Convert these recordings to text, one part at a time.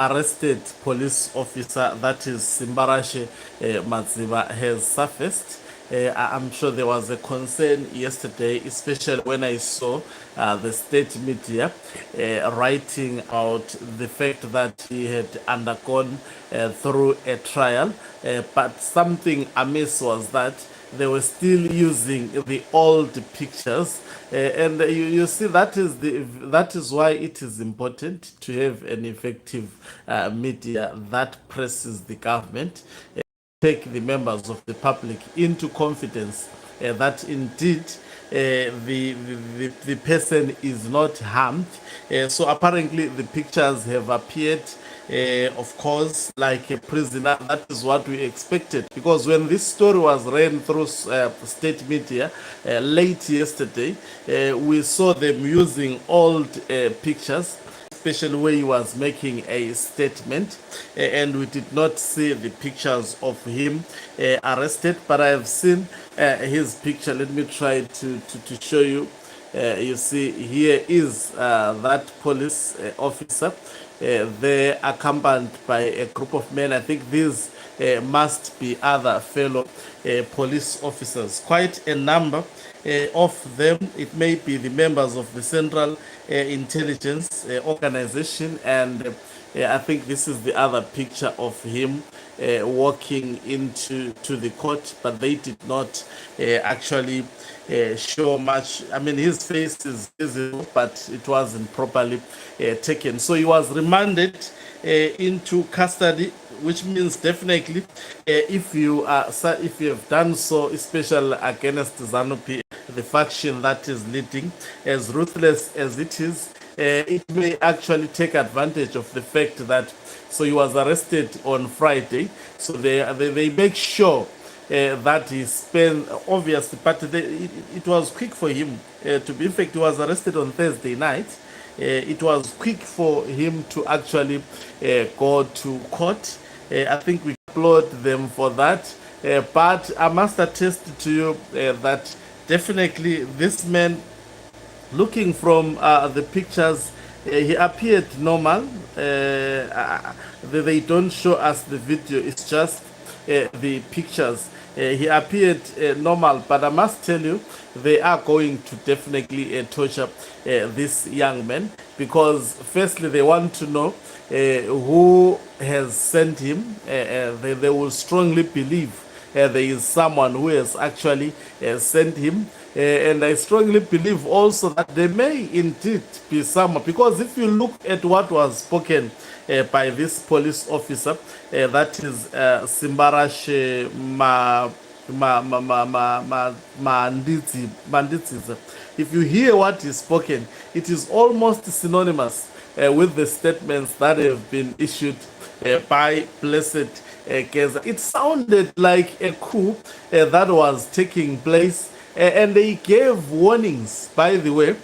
arrested police officer, that is Simbarashe Madziva, has surfaced. I'm sure there was a concern yesterday, especially when I saw the state media writing about the fact that he had undergone through a trial. But something amiss was that they were still using the old pictures, and you see that is why it is important to have an effective media that presses the government, take the members of the public into confidence that indeed the person is not harmed. So apparently the pictures have appeared, of course, like a prisoner. That is what we expected, because when this story was ran through state media late yesterday, we saw them using old pictures, especially where he was making a statement, and we did not see the pictures of him arrested, but I have seen his picture. Let me try to show you. You see, here is that police officer. They're accompanied by a group of men. I think these must be other fellow police officers, quite a number of them. It may be the members of the Central Intelligence Organization, and I think this is the other picture of him walking into the court, but they did not actually show much. I mean, his face is visible, but it wasn't properly taken. So he was remanded into custody, which means definitely if you have done so, especially against ZANU-PF, the faction that is leading, as ruthless as it is, it may actually take advantage of the fact that, so he was arrested on Friday, so they make sure that he spent, obviously, but it was quick for him to be. In fact, he was arrested on Thursday night. It was quick for him to actually go to court. I think we applaud them for that. But I must attest to you that definitely this man, looking from the pictures, he appeared normal. They don't show us the video, it's just the pictures. He appeared normal, but I must tell you, they are going to definitely torture this young man, because firstly they want to know who has sent him. They will strongly believe there is someone who has actually sent him. And I strongly believe also that there may indeed be someone, because if you look at what was spoken by this police officer, that is Simbarashe Manditsi. If you hear what is spoken, it is almost synonymous with the statements that have been issued by Blessed Keza. It sounded like a coup that was taking place. And they gave warnings, by the way,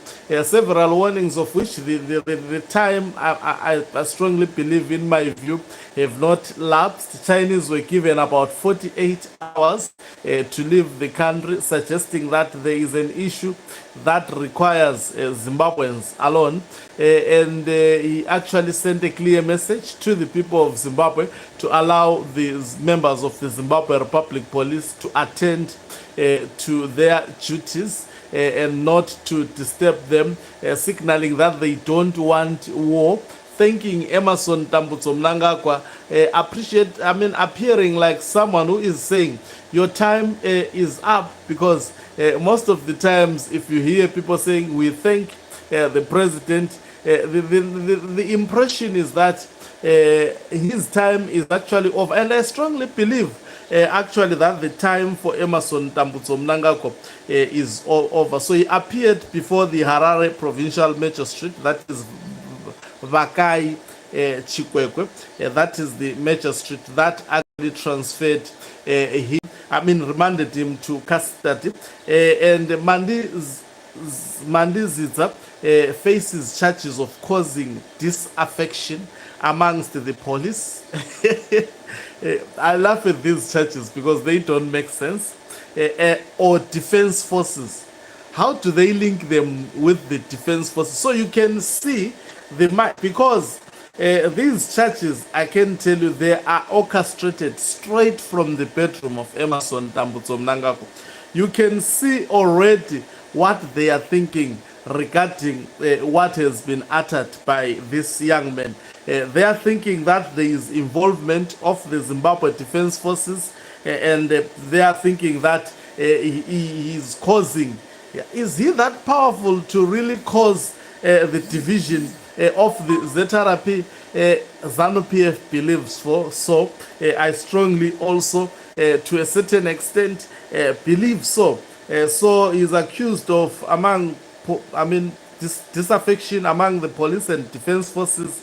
several warnings, of which the time, I strongly believe, in my view, have not lapsed. The Chinese were given about 48 hours to leave the country, suggesting that there is an issue that requires Zimbabweans alone. And he actually sent a clear message to the people of Zimbabwe to allow the members of the Zimbabwe Republic Police to attend to their duties and not to disturb them, signaling that they don't want war. Thanking Emerson Tambutso Mnangagwa, appearing like someone who is saying your time is up, because most of the times, if you hear people saying we thank the president, the impression is that his time is actually over. And I strongly believe actually that the time for Emerson Tambutso Mnangagwa is over. So he appeared before the Harare Provincial Magistrate, that is Vakai Chikwekwe, that is the magistrate that actually transferred him, remanded him to custody. And Mandizitsa faces charges of causing disaffection amongst the police. I laugh at these charges because they don't make sense. Or defense forces. How do they link them with the defense forces? So you can see because These charges, I can tell you, they are orchestrated straight from the bedroom of Emerson Tambutso Mnangagwa. You can see already what they are thinking regarding what has been uttered by this young man. They are thinking that there is involvement of the Zimbabwe Defense Forces, and they are thinking that he is causing. Is he that powerful to really cause the division of the ZRP? ZANU-PF believes for. So I strongly also, to a certain extent, believe so. So he's accused of, disaffection among the police and defense forces,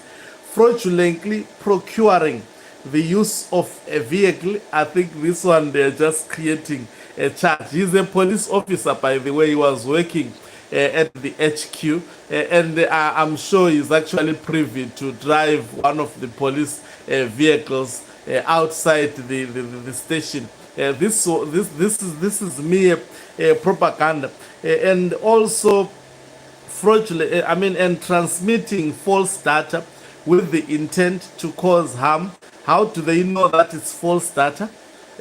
fraudulently procuring the use of a vehicle. I think this one they're just creating a charge. He's a police officer, by the way. He was working at the HQ, and I'm sure he's actually privy to drive one of the police vehicles outside the station. This is mere propaganda, and also fraudulent. And transmitting false data with the intent to cause harm. How do they know that it's false data?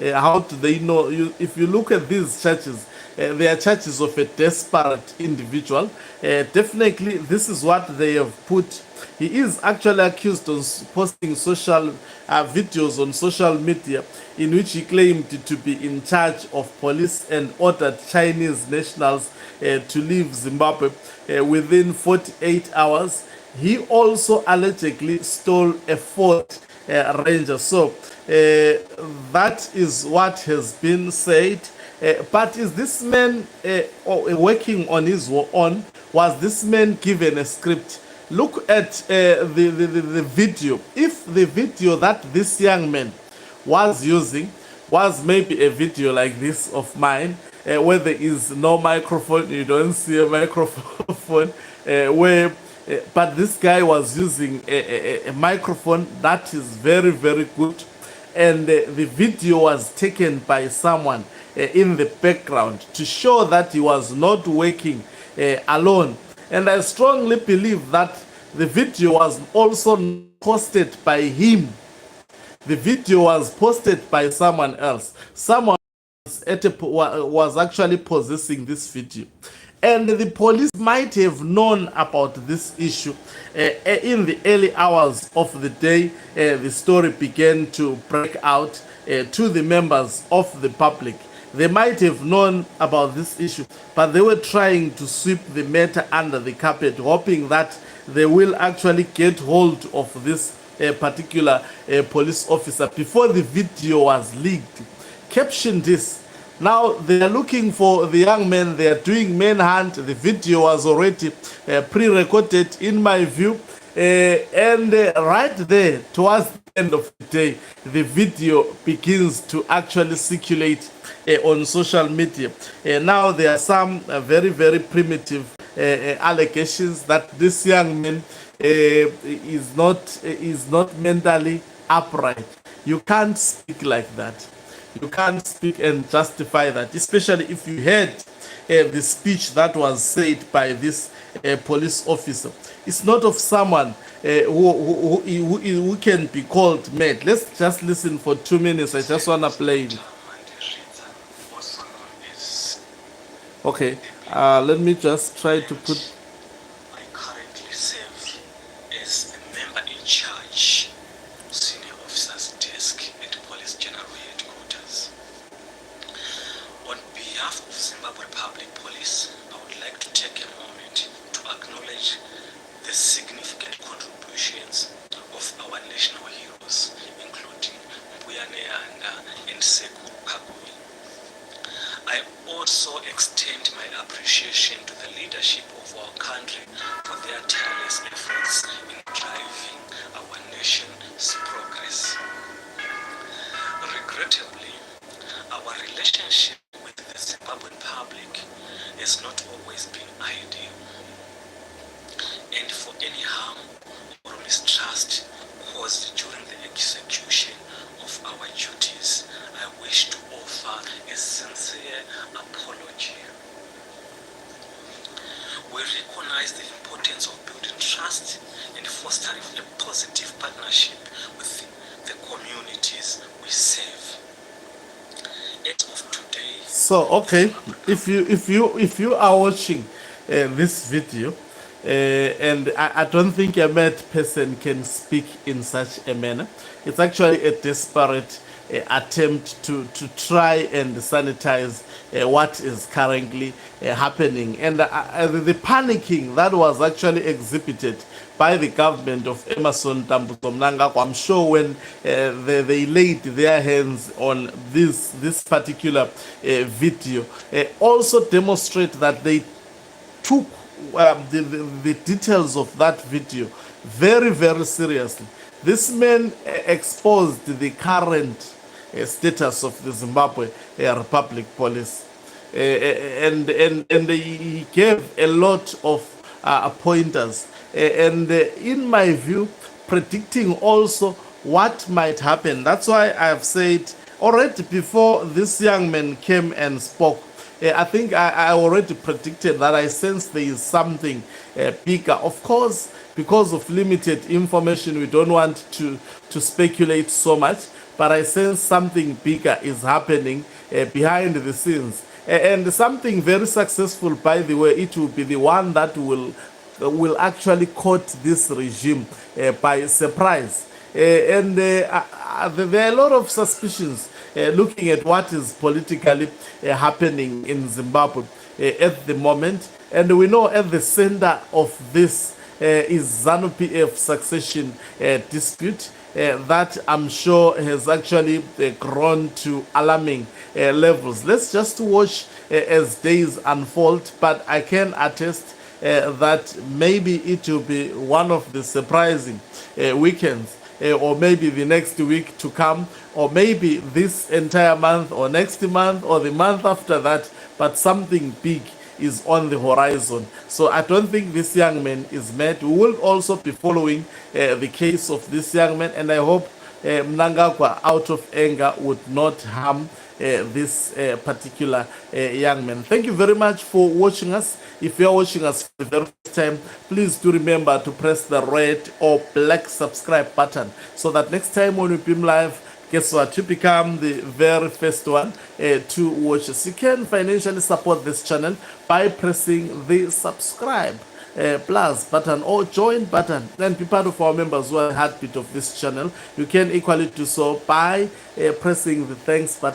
How do they know? If you look at these charges, they are charges of a desperate individual. Definitely, this is what they have put. He is actually accused of posting social videos on social media in which he claimed to be in charge of police and ordered Chinese nationals to leave Zimbabwe within 48 hours. He also allegedly stole a Ford Ranger. So that is what has been said. But is this man working on his own? Was this man given a script? Look at the video. If the video that this young man was using was maybe a video like this of mine, where there is no microphone, you don't see a microphone, but this guy was using a microphone that is very, very good, and the video was taken by someone in the background to show that he was not working alone. And I strongly believe that the video was also posted by him. The video was posted by someone else. Someone was actually possessing this video. And the police might have known about this issue in the early hours of the day. The story began to break out to the members of the public. They might have known about this issue, but they were trying to sweep the matter under the carpet, hoping that they will actually get hold of this particular police officer before the video was leaked. Caption this. Now they are looking for the young man. They are doing manhunt. The video was already pre-recorded, in my view, and right there towards the end of the day, the video begins to actually circulate on social media. Now there are some very, very primitive allegations that this young man is not mentally upright. You can't speak like that. You can't speak and justify that, especially if you heard the speech that was said by this police officer. It's not of someone who can be called mad. Let's just listen for 2 minutes. I just want to play it. Okay, let me just try to put. I currently serve as a member in charge, senior officer's desk at Police General Headquarters. On behalf of Zimbabwe Public Police, I would like to take a moment to acknowledge the significant contributions of our national heroes, including Mbuyane Yanga and Seku Kagui. I also extend my appreciation to the leadership of our country for their tireless efforts in driving our nation's progress. Regrettably, our relationship with the Zimbabwean public has not always been ideal. And for any harm or mistrust caused during the execution of our duties, I wish to offer a sincere apology. We recognize the importance of building trust and fostering a positive safe. As of today, So okay, if you are watching this video, and I don't think a mad person can speak in such a manner. It's actually a desperate attempt to try and sanitize what is currently happening, and the panicking that was actually exhibited by the government of Emerson Dambuzo Mnangagwa. I'm sure when they laid their hands on this particular video, also demonstrate that they took the details of that video very, very seriously. This man exposed the current status of the Zimbabwe Republic Police. And he gave a lot of pointers. And in my view, predicting also what might happen. That's why I've said already before this young man came and spoke. I think I already predicted that I sense there is something bigger. Of course, because of limited information, we don't want to speculate so much, but I sense something bigger is happening behind the scenes. And something very successful, by the way, it will be the one that will actually caught this regime by surprise. And there are a lot of suspicions looking at what is politically happening in Zimbabwe at the moment. And we know at the center of this is ZANU-PF succession dispute that I'm sure has actually grown to alarming levels. Let's just watch as days unfold, but I can attest that maybe it will be one of the surprising weekends, or maybe the next week to come, or maybe this entire month, or next month, or the month after that, but something big is on the horizon. So I don't think this young man is mad. We will also be following the case of this young man, and I hope Mnangagwa, out of anger, would not harm this particular young man. Thank you very much for watching us. If you are watching us for the very first time, please do remember to press the red or black subscribe button so that next time when we beam live, guess what, you become the very first one to watch us. You can financially support this channel by pressing the subscribe plus button or join button and be part of our members who are the heartbeat of this channel. You can equally do so by pressing the thanks button